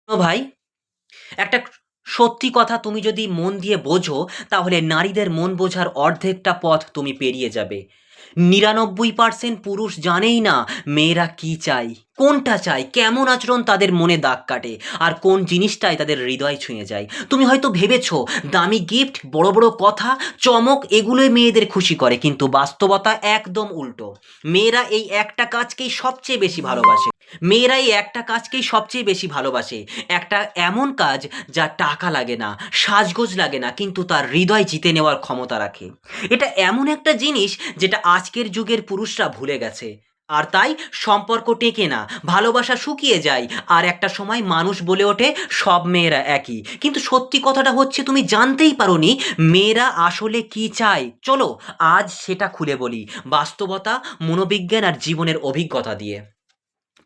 ভাই, একটা সত্যি কথা তুমি যদি মন দিয়ে বোঝো, তাহলে নারীদের মন বোঝার অর্ধেকটা পথ তুমি পেরিয়ে যাবে। ৯৯% পুরুষ জানেই না মেয়েরা কি চায়, কোনটা চায়, কেমন আচরণ তাদের মনে দাগ কাটে, আর কোন জিনিসটাই তাদের হৃদয় ছুঁয়ে যায়। তুমি হয়তো ভেবেছো দামি গিফট, বড় বড় কথা, চমক এগুলোই মেয়েদের খুশি করে, কিন্তু বাস্তবতা একদম উল্টো। মেয়েরা এই একটা কাজকেই সবচেয়ে বেশি ভালোবাসে। মেয়েরা এই একটা কাজকেই সবচেয়ে বেশি ভালোবাসে। একটা এমন কাজ যা টাকা লাগে না, সাজগোজ লাগে না, কিন্তু তার হৃদয় জিতে নেওয়ার ক্ষমতা রাখে। এটা এমন একটা জিনিস যেটা আজকের যুগের পুরুষরা ভুলে গেছে। আর তাই সম্পর্ক টেকে না, ভালোবাসা শুকিয়ে যায়, আর একটা সময় মানুষ বলে ওঠে সব মেয়েরা একই। কিন্তু সত্যি কথাটা হচ্ছে তুমি জানতেই পারোনি মেয়েরা আসলে কি চায়। চলো আজ সেটা খুলে বলি, বাস্তবতা, মনোবিজ্ঞান আর জীবনের অভিজ্ঞতা দিয়ে।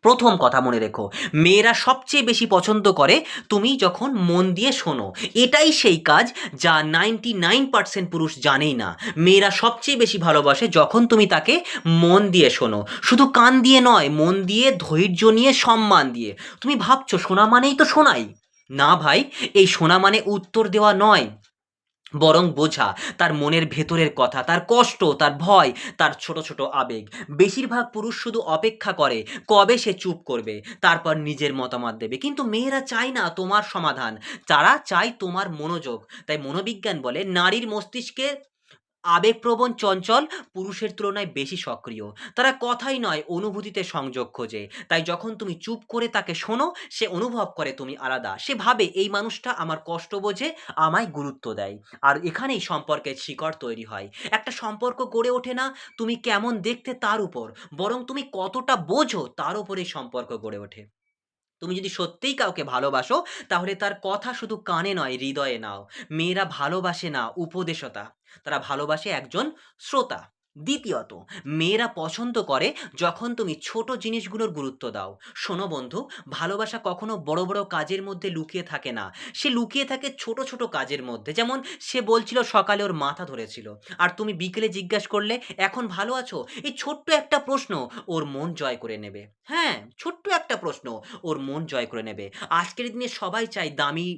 প্রথম কথা মনে রেখো, মেয়েরা সবচেয়ে বেশি পছন্দ করে তুমি যখন মন দিয়ে শোনো। এটাই সেই কাজ যা 99% পুরুষ জানেই না। মেয়েরা সবচেয়ে বেশি ভালোবাসে যখন তুমি তাকে মন দিয়ে শোনো, শুধু কান দিয়ে নয়, মন দিয়ে, ধৈর্য নিয়ে, সম্মান দিয়ে। তুমি ভাবছো শোনা মানেই তো শোনাই। না ভাই, এই শোনা মানে উত্তর দেওয়া নয়, বরং বোঝা তার মনের ভেতরের কথা, তার কষ্ট, তার ভয়, তার ছোট ছোট আবেগ। বেশিরভাগ পুরুষ শুধু অপেক্ষা করে কবে সে চুপ করবে, তারপর নিজের মতামত দেবে। কিন্তু মেয়েরা চায় না তোমার সমাধান, তারা চায় তোমার মনোযোগ। তাই মনোবিজ্ঞান বলে নারীর মস্তিষ্কে আবেগপ্রবণ চঞ্চল পুরুষের তুলনায় বেশি সক্রিয়। তারা কথাই নয়, অনুভূতিতে সংযোগ খোঁজে। তাই যখন তুমি চুপ করে তাকে শোনো, সে অনুভব করে তুমি আলাদা। সে ভাবে এই মানুষটা আমার কষ্ট বোঝে, আমায় গুরুত্ব দেয়। আর এখানেই সম্পর্কের শিকড় তৈরি হয়। একটা সম্পর্ক গড়ে ওঠে না তুমি কেমন দেখতে তার উপর, বরং তুমি কতটা বোঝো তার উপরেই সম্পর্ক গড়ে ওঠে। তুমি যদি সত্যিই কাউকে ভালোবাসো, তাহলে তার কথা শুধু কানে নয়, হৃদয়ে নাও। মেয়েরা ভালোবাসে না উপদেশতা, তারা ভালোবাসে একজন শ্রোতা। দ্বিতীয়ত, মেয়েরা পছন্দ করে যখন তুমি ছোট জিনিসগুলোর গুরুত্ব দাও। শোনো বন্ধু, ভালোবাসা কখনো বড় বড় কাজের মধ্যে লুকিয়ে থাকে না, সে লুকিয়ে থাকে ছোট ছোট কাজের মধ্যে। যেমন সে বলছিল সকালে ওর মাথা ধরেছিল, আর তুমি বিকেলে জিজ্ঞাসা করলে এখন ভালো আছো। এই ছোট্ট একটা প্রশ্ন ওর মন জয় করে নেবে। হ্যাঁ, ছোট্ট একটা প্রশ্ন ওর মন জয় করে নেবে। আজকের দিনে সবাই চায় দামি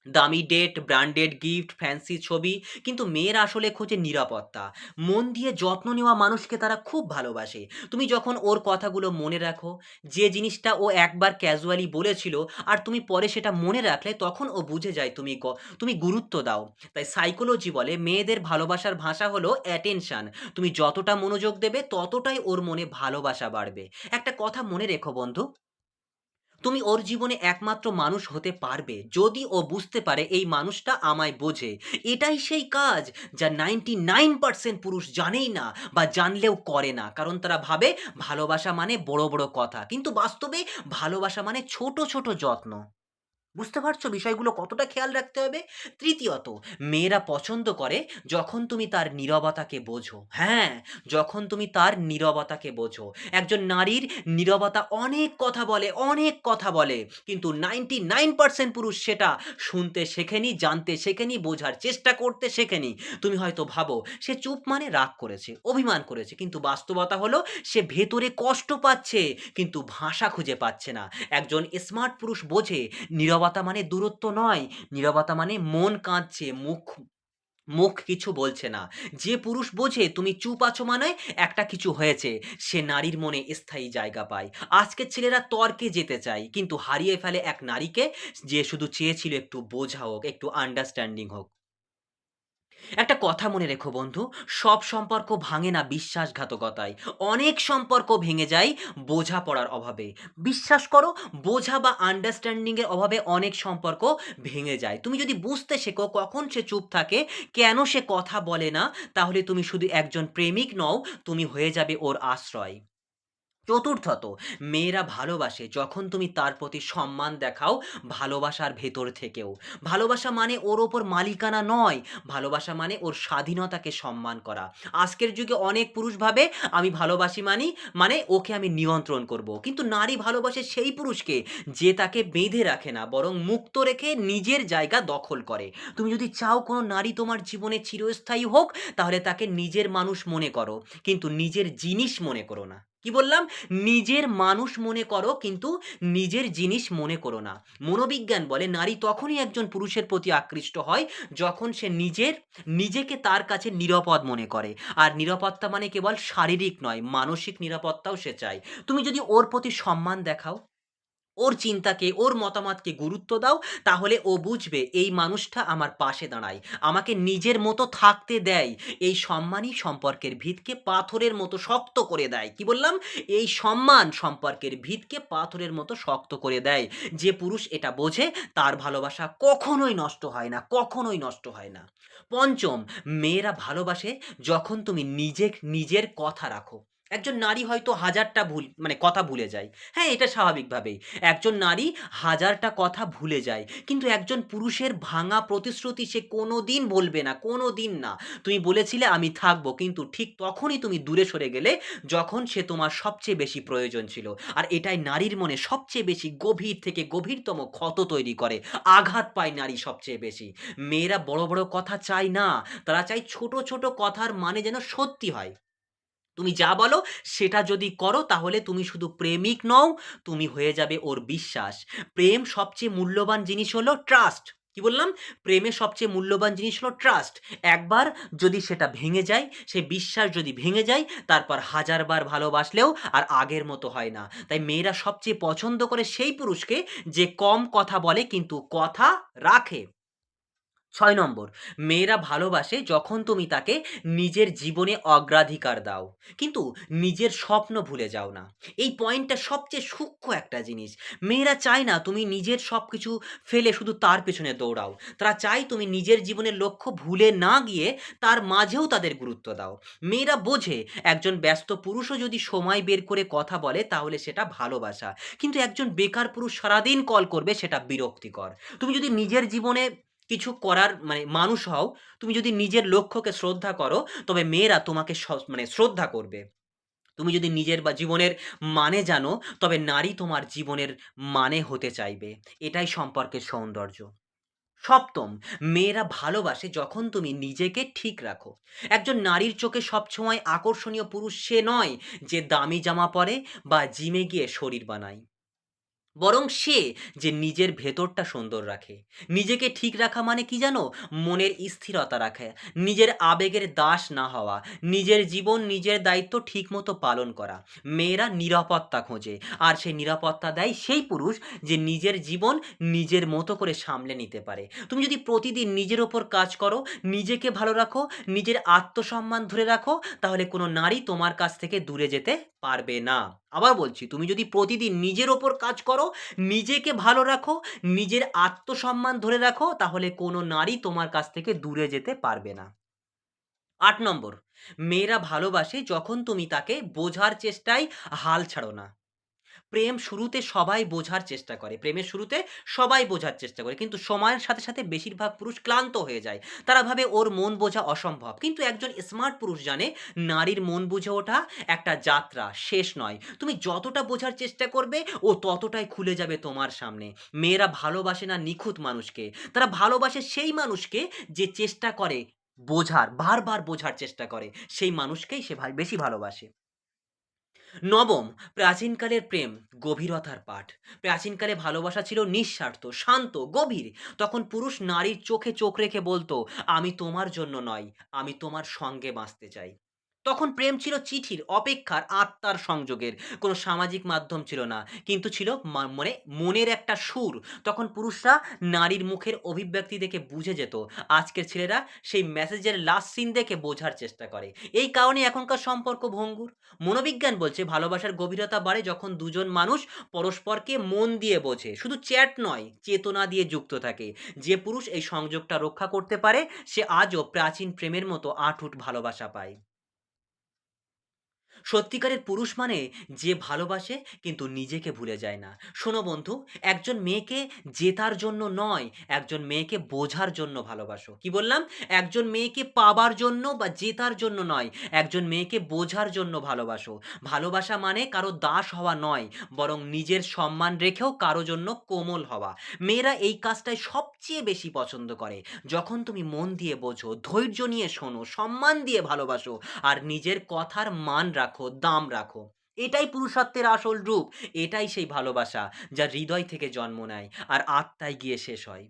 দামি ডেট, ব্র্যান্ডেড গিফট, ফ্যান্সি ছবি, কিন্তু মেয়েরা আসলে খোঁজে নিরাপত্তা। মন দিয়ে যত্ন নেওয়া মানুষকে তারা খুব ভালোবাসে। তুমি যখন ওর কথাগুলো মনে রাখো, যে জিনিসটা ও একবার ক্যাজুয়ালি বলেছিল আর তুমি পরে সেটা মনে রাখলে, তখন ও বুঝে যায় তুমি গুরুত্ব দাও। তাই সাইকোলজি বলে মেয়েদের ভালোবাসার ভাষা হলো অ্যাটেনশন। তুমি যতটা মনোযোগ দেবে ততটাই ওর মনে ভালোবাসা বাড়বে। একটা কথা মনে রেখো বন্ধু, তুমি ওর জীবনে একমাত্র মানুষ হতে পারবে যদি ও বুঝতে পারে এই মানুষটা আমায় বোঝে। এটাই সেই কাজ যা 99% পুরুষ জানেই না, বা জানলেও করে না, কারণ তারা ভাবে ভালোবাসা মানে বড় বড় কথা, কিন্তু বাস্তবে ভালোবাসা মানে ছোট ছোট যত্ন। বুঝতে পারছো বিষয়গুলো কতটা খেয়াল রাখতে হবে? তৃতীয়ত, মেয়েরা পছন্দ করে যখন তুমি তার নীরবতাকে বোঝো। হ্যাঁ, যখন তুমি তার নীরবতাকে বোঝো। একজন নারীর নীরবতা অনেক কথা বলে, অনেক কথা বলে, কিন্তু 99% পুরুষ সেটা শুনতে শেখেনি, জানতে শেখেনি, বোঝার চেষ্টা করতে শেখেনি। তুমি হয়তো ভাবো সে চুপ মানে রাগ করেছে, অভিমান করেছে, কিন্তু বাস্তবতা হলো সে ভেতরে কষ্ট পাচ্ছে, কিন্তু ভাষা খুঁজে পাচ্ছে না। একজন স্মার্ট পুরুষ বোঝে নীরবতা মানে দূরত্ব নয়, নীরবতা মানে মন কাঁদছে, মুখ মুখ কিছু বলছে না। যে পুরুষ বোঝে তুমি চুপ আছো মানে একটা কিছু হয়েছে, সে নারীর মনে স্থায়ী জায়গা পায়। আজকের ছেলেরা তর্কে যেতে চায়, কিন্তু হারিয়ে ফেলে এক নারীকে যে শুধু চেয়েছিল একটু বোঝা হোক, একটু আন্ডারস্ট্যান্ডিং হোক। একটা কথা মনে রেখো বন্ধু, সব সম্পর্ক ভাঙে না বিশ্বাসঘাতকতায়। অনেক সম্পর্ক ভেঙে যায় বোঝাপড়ার অভাবে। বিশ্বাস করো, বোঝা বা আন্ডারস্ট্যান্ডিং এর অভাবে অনেক সম্পর্ক ভেঙে যায়। তুমি যদি বুঝতে শেখো কখন সে চুপ থাকে, কেন সে কথা বলে না, তাহলে তুমি শুধু একজন প্রেমিক নও, তুমি হয়ে যাবে ওর আশ্রয়। চতুর্থত, মেয়েরা ভালোবাসে যখন তুমি তার প্রতি সম্মান দেখাও, ভালোবাসার ভেতর থেকেও। ভালোবাসা মানে ওর ওপর মালিকানা নয়, ভালোবাসা মানে ওর স্বাধীনতাকে সম্মান করা। আজকের যুগে অনেক পুরুষ ভাবে আমি ভালোবাসি মানে ওকে আমি নিয়ন্ত্রণ করব, কিন্তু নারী ভালোবাসে সেই পুরুষকে যে তাকে বেঁধে রাখে না, বরং মুক্ত রেখে নিজের জায়গা দখল করে। তুমি যদি চাও কোনো নারী তোমার জীবনে চিরস্থায়ী হোক, তাহলে তাকে নিজের মানুষ মনে করো, কিন্তু নিজের জিনিস মনে করো না। কি বললাম? নিজের মানুষ মনে করো কিন্তু নিজের জিনিস মনে করো না। মনোবিজ্ঞান বলে নারী তখনই একজন পুরুষের প্রতি আকৃষ্ট হয় যখন সে নিজেকে তার কাছে নিরাপদ মনে করে। আর নিরাপত্তা মানে কেবল শারীরিক নয়, মানসিক নিরাপত্তাও সে চায়। তুমি যদি ওর প্রতি সম্মান দেখাও, ওর চিন্তাকে, ওর মতামতকে গুরুত্ব দাও, তাহলে ও বুঝবে এই মানুষটা আমার পাশে দাঁড়ায়, আমাকে নিজের মতো থাকতে দেয়। এই সম্মানই সম্পর্কের ভিতকে পাথরের মতো শক্ত করে দেয়। কি বললাম? এই সম্মান সম্পর্কের ভিতকে পাথরের মতো শক্ত করে দেয়। যে পুরুষ এটা বোঝে তার ভালোবাসা কখনোই নষ্ট হয় না, কখনোই নষ্ট হয় না। পঞ্চম, মেয়েরা ভালোবাসে যখন তুমি নিজের কথা রাখো। একজন নারী হয়তো হাজারটা কথা ভুলে যায়। হ্যাঁ, এটা স্বাভাবিকভাবেই। একজন নারী হাজারটা কথা ভুলে যায়। কিন্তু একজন পুরুষের ভাঙা প্রতিশ্রুতি সে কোনোদিন বলবে না, কোনোদিন না। তুমি বলেছিলে আমি থাকবো, কিন্তু ঠিক তখনই তুমি দূরে সরে গেলে যখন সে তোমার সবচেয়ে বেশি প্রয়োজন ছিল। আর এটাই নারীর মনে সবচেয়ে বেশি গভীর থেকে গভীরতম ক্ষত তৈরি করে। আঘাত পায় নারী সবচেয়ে বেশি। মেয়েরা বড়, বড় কথা চায় না। তারা চায় ছোট, ছোট কথার মানে যেন সত্যি হয়। তুমি যা বলো সেটা যদি করো তাহলে তুমি শুধু প্রেমিক নও, তুমি হয়ে যাবে ওর বিশ্বাস। প্রেম সবচেয়ে মূল্যবান জিনিস হলো ট্রাস্ট। কি বললাম? প্রেমের সবচেয়ে মূল্যবান জিনিস হলো ট্রাস্ট। একবার যদি সেটা ভেঙে যায়, সে বিশ্বাস যদি ভেঙে যায়, তারপর হাজারবার ভালোবাসলেও আর আগের মতো হয় না। তাই মেয়েরা সবচেয়ে পছন্দ করে সেই পুরুষকে যে কম কথা বলে কিন্তু কথা রাখে। ৬ নম্বর, মেয়েরা ভালোবাসে যখন তুমি তাকে নিজের জীবনে অগ্রাধিকার দাও, কিন্তু নিজের স্বপ্ন ভুলে যাও না। এই পয়েন্টটা সবচেয়ে সূক্ষ্ম একটা জিনিস। মেয়েরা চায় না তুমি নিজের সবকিছু ফেলে শুধু তার পেছনে দৌড়াও। তারা চায় তুমি নিজের জীবনের লক্ষ্য ভুলে না গিয়ে তার মাঝেও তাদের গুরুত্ব দাও। মেয়েরা বোঝে একজন ব্যস্ত পুরুষও যদি সময় বের করে কথা বলে তাহলে সেটা ভালোবাসা। কিন্তু একজন বেকার পুরুষ সারাদিন কল করবে, সেটা বিরক্তিকর। তুমি যদি নিজের জীবনে কিছু করার মানুষ হও, তুমি যদি নিজের লক্ষ্যকে শ্রদ্ধা করো, তবে মেয়েরা তোমাকে শ্রদ্ধা করবে। তুমি যদি নিজের বা জীবনের মানে জানো, তবে নারী তোমার জীবনের মানে হতে চাইবে। এটাই সম্পর্কের সৌন্দর্য। সপ্তম, মেয়েরা ভালোবাসে যখন তুমি নিজেকে ঠিক রাখো। একজন নারীর চোখে সবসময় আকর্ষণীয় পুরুষ সে নয় যে দামি জামা পরে বা জিমে গিয়ে শরীর বানায়, বরং সে যে নিজের ভেতরটা সুন্দর রাখে। নিজেকে ঠিক রাখা মানে কি জানো? মনের স্থিরতা রাখা, নিজের আবেগের দাস না হওয়া, নিজের জীবন নিজের দায়িত্ব ঠিকমতো পালন করা। মেয়েরা নিরাপত্তা খোঁজে, আর সেই নিরাপত্তা দেয় সেই পুরুষ যে নিজের জীবন নিজের মতো করে সামলে নিতে পারে। তুমি যদি প্রতিদিন নিজের ওপর কাজ করো, নিজেকে ভালো রাখো, নিজের আত্মসম্মান ধরে রাখো, তাহলে কোনো নারী তোমার কাছ থেকে দূরে যেতে পারবে না। আবার বলছি, তুমি যদি প্রতিদিন নিজের ওপর কাজ করো, নিজেকে ভালো রাখো, নিজের আত্মসম্মান ধরে রাখো, তাহলে কোনো নারী তোমার কাছ থেকে দূরে যেতে পারবে না। ৮ নম্বর, মেয়েরা ভালোবাসে যখন তুমি তাকে বোঝার চেষ্টায় হাল ছাড়ো না। প্রেমের শুরুতে সবাই বোঝার চেষ্টা করে, কিন্তু সময়ের সাথে সাথে বেশিরভাগ পুরুষ ক্লান্ত হয়ে যায়। তারা ভাবে ওর মন বোঝা অসম্ভব। কিন্তু একজন স্মার্ট পুরুষ জানে নারীর মন বুঝে ওঠা একটা যাত্রা, শেষ নয়। তুমি যতটা বোঝার চেষ্টা করবে ও ততটাই খুলে যাবে তোমার সামনে। মেয়েরা ভালোবাসে না নিখুঁত মানুষকে, তারা ভালোবাসে সেই মানুষকে যে চেষ্টা করে বোঝার, বারবার বোঝার চেষ্টা করে, সেই মানুষকেই সে বেশি ভালোবাসে। নবম, প্রাচীনকালের প্রেম গভীরতার পাঠ। প্রাচীনকালে ভালোবাসা ছিল নিঃস্বার্থ, শান্ত, গভীর। তখন পুরুষ নারীর চোখে চোখ রেখে বলতো, আমি তোমার জন্য নয়, আমি তোমার সঙ্গে বাঁচতে চাই। তখন প্রেম ছিল চিঠির, অপেক্ষার, আত্মার সংযোগের। কোনো সামাজিক মাধ্যম ছিল না, কিন্তু ছিল মনের একটা সুর। তখন পুরুষরা নারীর মুখের অভিব্যক্তি দেখে বুঝে যেত। আজকের ছেলেরা সেই মেসেজের লাস্ট সিন দেখে বোঝার চেষ্টা করে। এই কারণে এখনকার সম্পর্ক ভঙ্গুর। মনোবিজ্ঞান বলছে ভালোবাসার গভীরতা বাড়ে যখন দুজন মানুষ পরস্পরকে মন দিয়ে বোঝে, শুধু চ্যাট নয়, চেতনা দিয়ে যুক্ত থাকে। যে পুরুষ এই সংযোগটা রক্ষা করতে পারে সে আজও প্রাচীন প্রেমের মতো আঁটুট ভালোবাসা পায়। সত্যিকারের পুরুষ মানে যে ভালোবাসে কিন্তু নিজেকে ভুলে যায় না। শোনো বন্ধু, একজন মেয়েকে জেতার জন্য নয়, একজন মেয়েকে বোঝার জন্য ভালোবাসো। কি বললাম? একজন মেয়েকে পাবার জন্য বা জেতার জন্য নয়, একজন মেয়েকে বোঝার জন্য ভালোবাসো। ভালোবাসা মানে কারো দাস হওয়া নয়, বরং নিজের সম্মান রেখেও কারো জন্য কোমল হওয়া। মেয়েরা এই কাজটাই সবচেয়ে বেশি পছন্দ করে। যখন তুমি মন দিয়ে বোঝো, ধৈর্য নিয়ে শোনো, সম্মান দিয়ে ভালোবাসো, আর নিজের কথার মান রাখো, দাম রাখো। এটাই পুরুষত্বের আসল রূপ। এটাই সেই ভালোবাসা যা হৃদয় থেকে জন্ম নেয় আর আত্মায় গিয়ে শেষ হয়।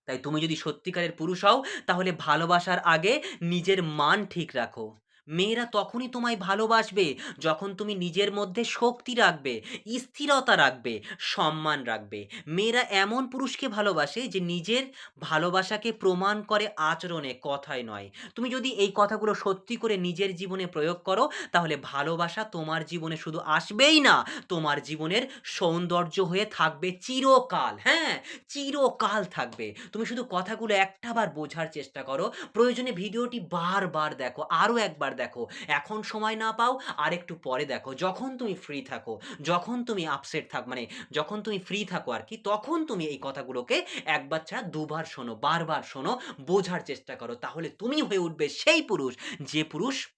তাই তুমি যদি সত্যিকারের পুরুষ হও, তাহলে ভালোবাসার আগে নিজের মান ঠিক রাখো। মেয়েরা তখনই তোমায় ভালোবাসবে যখন তুমি নিজের মধ্যে শক্তি রাখবে, স্থিরতা রাখবে, সম্মান রাখবে। মেয়েরা এমন পুরুষকে ভালোবাসে যে নিজের ভালোবাসাকে প্রমাণ করে আচরণে, কথায় নয়। তুমি যদি এই কথাগুলো সত্যি করে নিজের জীবনে প্রয়োগ করো, তাহলে ভালোবাসা তোমার জীবনে শুধু আসবেই না, তোমার জীবনের সৌন্দর্য হয়ে থাকবে চিরকাল। হ্যাঁ, চিরকাল থাকবে। তুমি শুধু কথাগুলো একটাবার বোঝার চেষ্টা করো। প্রয়োজনে ভিডিওটি বারবার দেখো, আরো একবার দেখো। এখন সময় না পাও, আরেকটু পরে দেখো। যখন তুমি ফ্রি থাকো, যখন তুমি আপসেট থাক মানে যখন তুমি ফ্রি থাকো আরকি, তখন তুমি এই কথাগুলোকে একবার ছাড়া দুবার শোনো, বারবার শোনো, বোঝার চেষ্টা করো। তাহলে তুমি হয়ে উঠবে সেই পুরুষ, যে পুরুষ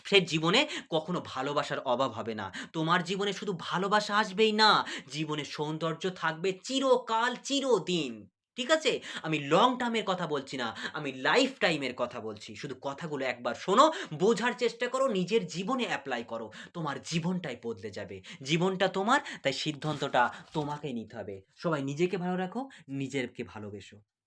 সে জীবনে কখনো ভালোবাসার অভাব হবে না। তোমার জীবনে শুধু ভালোবাসা আসবেই না, জীবনে সৌন্দর্য থাকবে চিরকাল, চিরদিন। ঠিক আছে? আমি লং টার্মের কথা বলছি না, আমি লাইফ টাইমের কথা বলছি। শুধু কথাগুলো একবার শোনো, বোঝার চেষ্টা করো, নিজের জীবনে এপ্লাই করো। তোমার জীবনটাই বদলে যাবে। জীবনটা তোমার, তাই সিদ্ধান্তটা তোমাকেই নিতে হবে। সবাই নিজেকে ভালো রাখো, নিজেরকে ভালোবেসো।